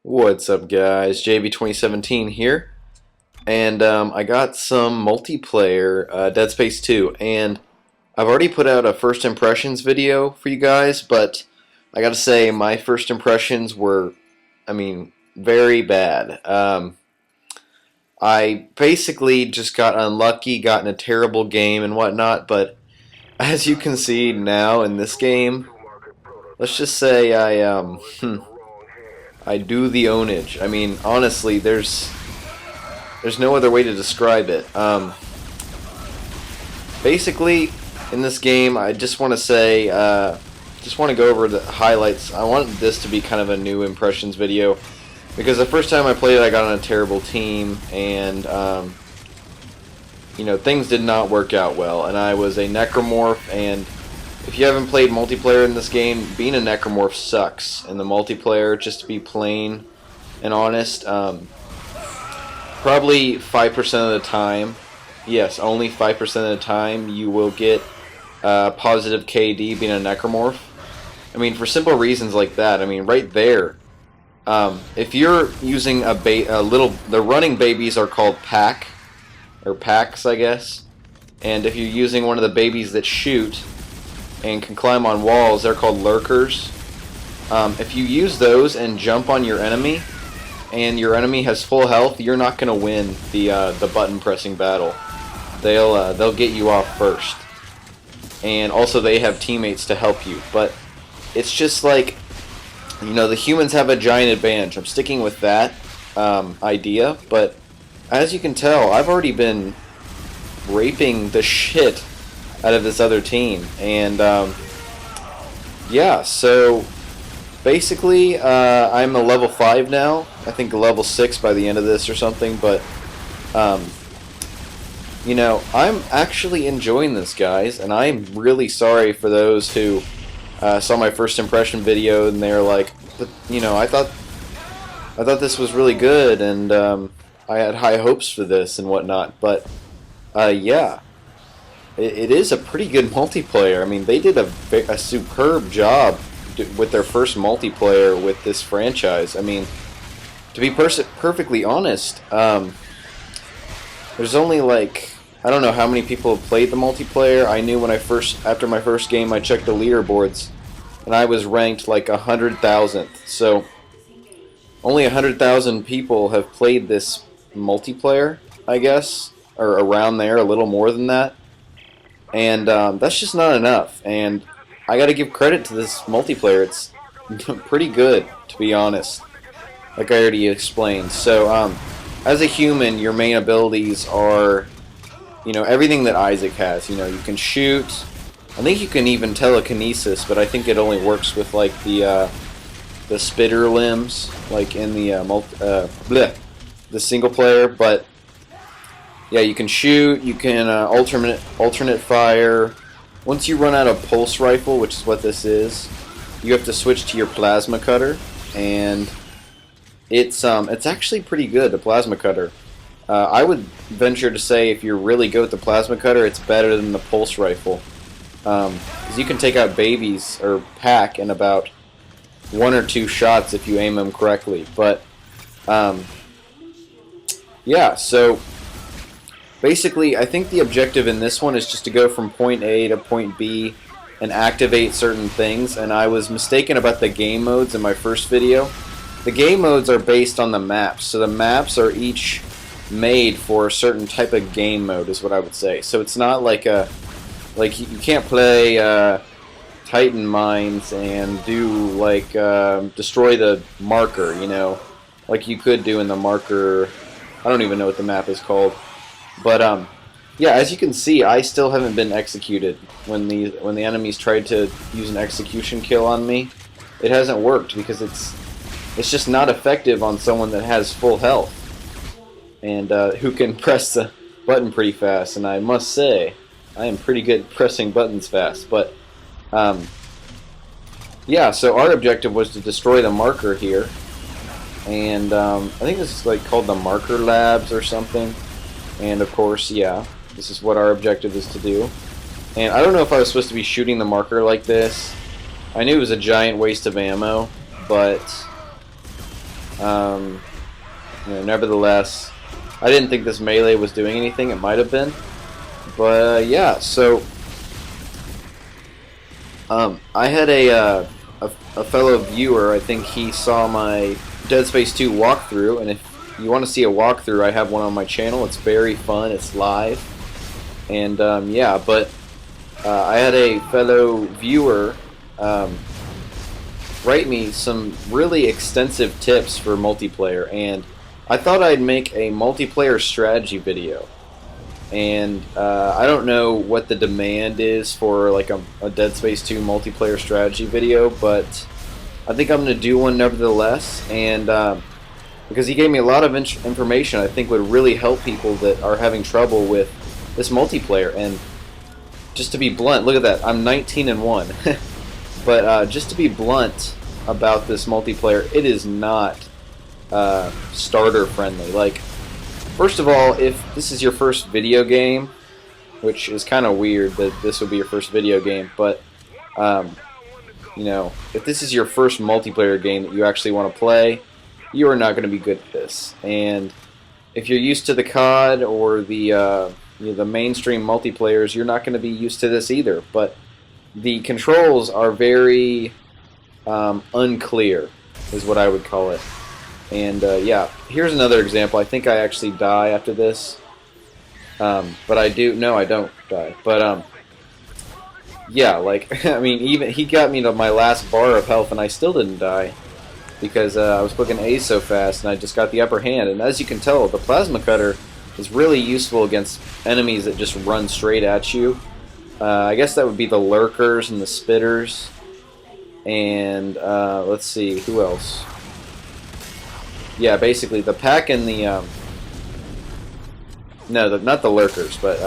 What's up, guys? JB2017 here, and I got some multiplayer Dead Space 2, and I've already put out a first impressions video for you guys, but I gotta say my first impressions were, very bad. I basically just got unlucky, got in a terrible game and whatnot, but as you can see now in this game, let's just say I do the ownage. I mean, honestly, there's no other way to describe it. Basically, in this game, I just want to say, just want to go over the highlights. I want this to be kind of a new impressions video because the first time I played it, I got on a terrible team, and things did not work out well. And I was a necromorph, and if you haven't played multiplayer in this game, being a necromorph sucks in the multiplayer, just to be plain and honest. Probably 5% of the time, yes, only 5% of the time, you will get positive KD being a necromorph. I mean, for simple reasons like that. I mean, right there, if you're using the running babies are called pack, or packs, I guess. And if you're using one of the babies that shoot and can climb on walls, they're called lurkers. If you use those and jump on your enemy, and your enemy has full health, you're not going to win the button pressing battle. They'll get you off first, and also they have teammates to help you. But it's just like, the humans have a giant advantage. I'm sticking with that idea, but as you can tell, I've already been raping the shit out of this other team, and yeah, so basically I'm a level 5 now. I think a level 6 by the end of this or something, but I'm actually enjoying this, guys, and I'm really sorry for those who saw my first impression video and they're like, but, I thought this was really good, and I had high hopes for this and whatnot, but yeah. It is a pretty good multiplayer. I mean, they did a superb job with their first multiplayer with this franchise. I mean, to be perfectly honest, there's only like, I don't know how many people have played the multiplayer. I knew after my first game, I checked the leaderboards, and I was ranked like 100,000th. So only 100,000 people have played this multiplayer, I guess, or around there, a little more than that. And that's just not enough, and I gotta give credit to this multiplayer. It's pretty good, to be honest, like I already explained. So as a human, your main abilities are everything that Isaac has. You can shoot. I think you can even telekinesis, but I think it only works with like the spitter limbs, like in the the single player. But yeah, you can shoot, you can alternate fire. Once you run out of pulse rifle, which is what this is, you have to switch to your plasma cutter, and it's actually pretty good, the plasma cutter. I would venture to say if you're really good with the plasma cutter, it's better than the pulse rifle. Because you can take out babies, or pack, in about 1 or 2 shots if you aim them correctly. But, yeah, so basically, I think the objective in this one is just to go from point A to point B and activate certain things, and I was mistaken about the game modes in my first video. The game modes are based on the maps, so the maps are each made for a certain type of game mode, is what I would say. So it's not like you can't play Titan Mines and do like destroy the marker, like you could do in the marker. I don't even know what the map is called. But yeah, as you can see, I still haven't been executed. When the enemies tried to use an execution kill on me, it hasn't worked because it's just not effective on someone that has full health and who can press the button pretty fast. And I must say, I am pretty good at pressing buttons fast. But yeah, so our objective was to destroy the marker here, and I think this is like called the Marker Labs or something. And of course, yeah, this is what our objective is to do. And I don't know if I was supposed to be shooting the marker like this. I knew it was a giant waste of ammo, but Um, nevertheless, I didn't think this melee was doing anything. It might have been, but yeah. So I had a fellow viewer. I think he saw my Dead Space 2 walkthrough, and if you want to see a walkthrough, I have one on my channel. It's very fun. It's live, and yeah. But I had a fellow viewer write me some really extensive tips for multiplayer, and I thought I'd make a multiplayer strategy video. And I don't know what the demand is for like a Dead Space 2 multiplayer strategy video, but I think I'm going to do one nevertheless. And because he gave me a lot of information I think would really help people that are having trouble with this multiplayer. And just to be blunt, look at that, I'm 19-1. But just to be blunt about this multiplayer, it is not starter friendly. Like, first of all, if this is your first video game, which is kind of weird that this would be your first video game, but you know, if this is your first multiplayer game that you actually want to play, you are not going to be good at this. And if you're used to the COD or the the mainstream multiplayers, you're not going to be used to this either. But the controls are very unclear, is what I would call it. And yeah, here's another example. I think I actually die after this, but I do. No, I don't die. But yeah, like I mean, even he got me to my last bar of health, and I still didn't die because I was clicking A so fast, and I just got the upper hand. And as you can tell, the plasma cutter is really useful against enemies that just run straight at you. I guess that would be the lurkers and the spitters, and let's see, who else? Yeah, basically the pack and the no, not the lurkers, but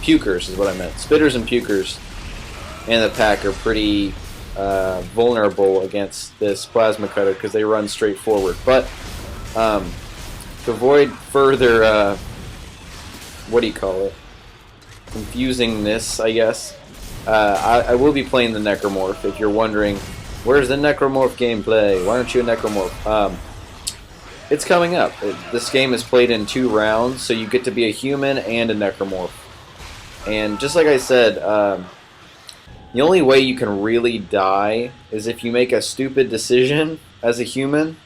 pukers is what I meant. Spitters and pukers and the pack are pretty vulnerable against this plasma cutter because they run straight forward. But to avoid further what do you call it? Confusingness, I guess. I will be playing the Necromorph. If you're wondering, where's the Necromorph gameplay? Why aren't you a Necromorph? It's coming up. This game is played in 2 rounds, so you get to be a human and a Necromorph. And just like I said, the only way you can really die is if you make a stupid decision as a human,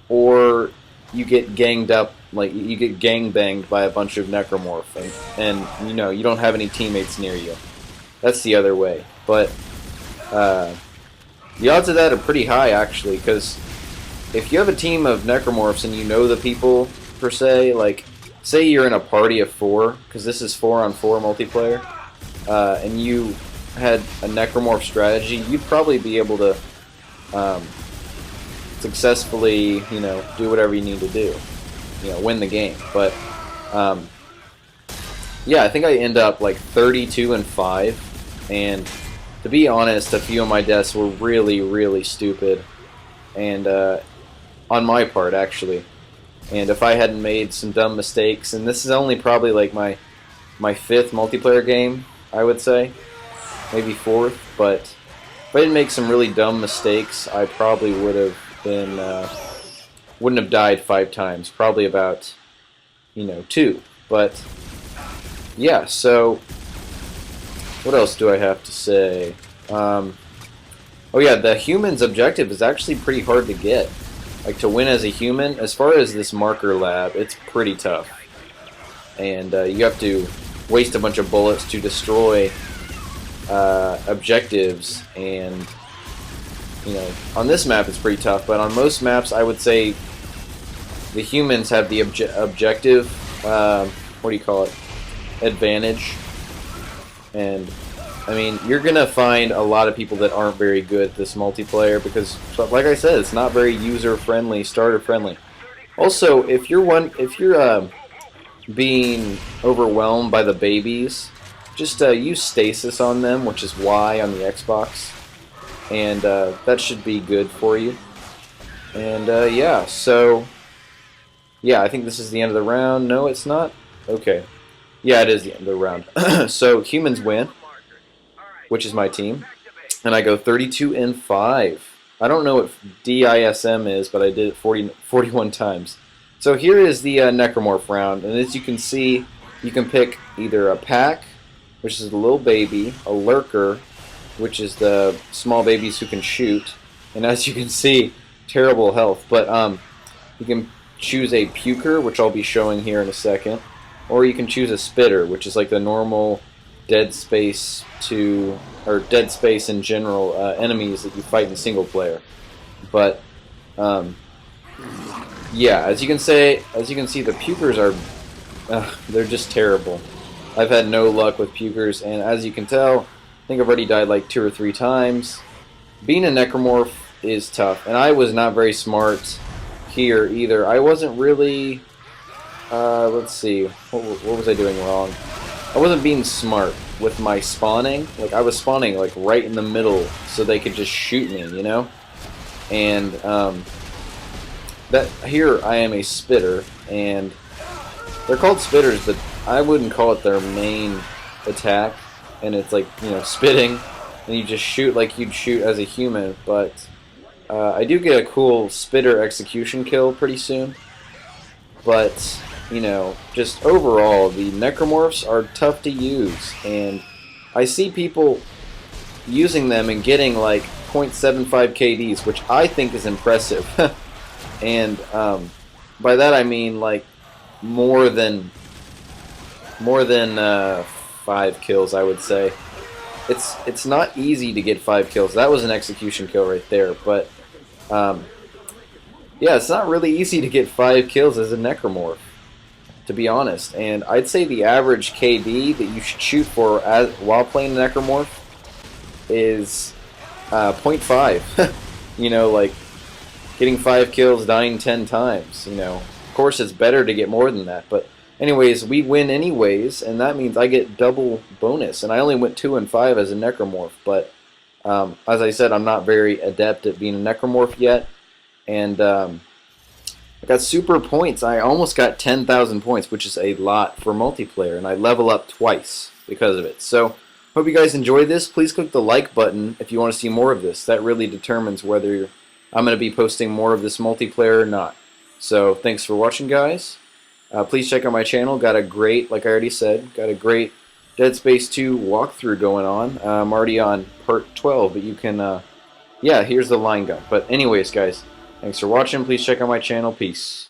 or you get ganged up, like you get gangbanged by a bunch of Necromorph, and you know, you don't have any teammates near you. That's the other way. But the odds of that are pretty high, actually, because if you have a team of Necromorphs and you know the people, per se, like, say you're in a party of 4, because this is 4-on-4 multiplayer, and you had a Necromorph strategy, you'd probably be able to successfully, you know, do whatever you need to do, you know, win the game. But yeah, I think I end up like 32-5, and to be honest, a few of my deaths were really, really stupid, and on my part, actually. And if I hadn't made some dumb mistakes, and this is only probably like my 5th multiplayer game, I would say, maybe 4th, but if I didn't make some really dumb mistakes, I probably would have been wouldn't have died 5 times, probably about, you know, 2. But yeah, so what else do I have to say? Oh yeah, the human's objective is actually pretty hard to get. Like, to win as a human, as far as this marker lab, it's pretty tough. And you have to waste a bunch of bullets to destroy objectives, and you know, on this map it's pretty tough, but on most maps I would say the humans have the objective, what do you call it, advantage. And I mean, you're gonna find a lot of people that aren't very good at this multiplayer because, like I said, it's not very user-friendly, starter-friendly. Also, if you're being overwhelmed by the babies, just use stasis on them, which is Y on the Xbox, and that should be good for you. And yeah, so yeah, I think this is the end of the round. No, it's not. Okay, yeah, it is the end of the round. So humans win, which is my team, and I go 32-5. I don't know what DISM is, but I did it 41 times. So here is the Necromorph round, and as you can see, you can pick either a pack, which is the little baby, a lurker, which is the small babies who can shoot, and as you can see, terrible health. But you can choose a puker, which I'll be showing here in a second, or you can choose a spitter, which is like the normal Dead Space 2 or Dead Space in general enemies that you fight in single player. But yeah, as you can see, the pukers are they're just terrible. I've had no luck with pukers, and as you can tell, I think I've already died like 2 or 3 times. Being a necromorph is tough, and I was not very smart here either. I wasn't really. Let's see, what was I doing wrong? I wasn't being smart with my spawning. Like, I was spawning like right in the middle so they could just shoot me, you know? And that here I am a spitter, and they're called spitters, but I wouldn't call it their main attack. And it's like, you know, spitting, and you just shoot like you'd shoot as a human. But I do get a cool spitter execution kill pretty soon. But you know, just overall, the necromorphs are tough to use, and I see people using them and getting like 0.75 KDs, which I think is impressive. And by that I mean like more than 5 kills, I would say. It's not easy to get 5 kills. That was an execution kill right there, but yeah, it's not really easy to get 5 kills as a necromorph, to be honest. And I'd say the average KD that you should shoot for while playing necromorph is 0.5. You know, like getting 5 kills, dying 10 times. You know, of course it's better to get more than that, but anyways, we win anyways, and that means I get double bonus. And I only went 2 and 5 as a necromorph, but as I said, I'm not very adept at being a necromorph yet. And I got super points. I almost got 10,000 points, which is a lot for multiplayer, and I level up twice because of it. So, hope you guys enjoyed this. Please click the like button if you want to see more of this. That really determines whether I'm going to be posting more of this multiplayer or not. So, thanks for watching, guys. Please check out my channel. Got a great, like I already said, got a great Dead Space 2 walkthrough going on. I'm already on part 12, but you can, yeah, here's the line gun. But anyways, guys, thanks for watching. Please check out my channel. Peace.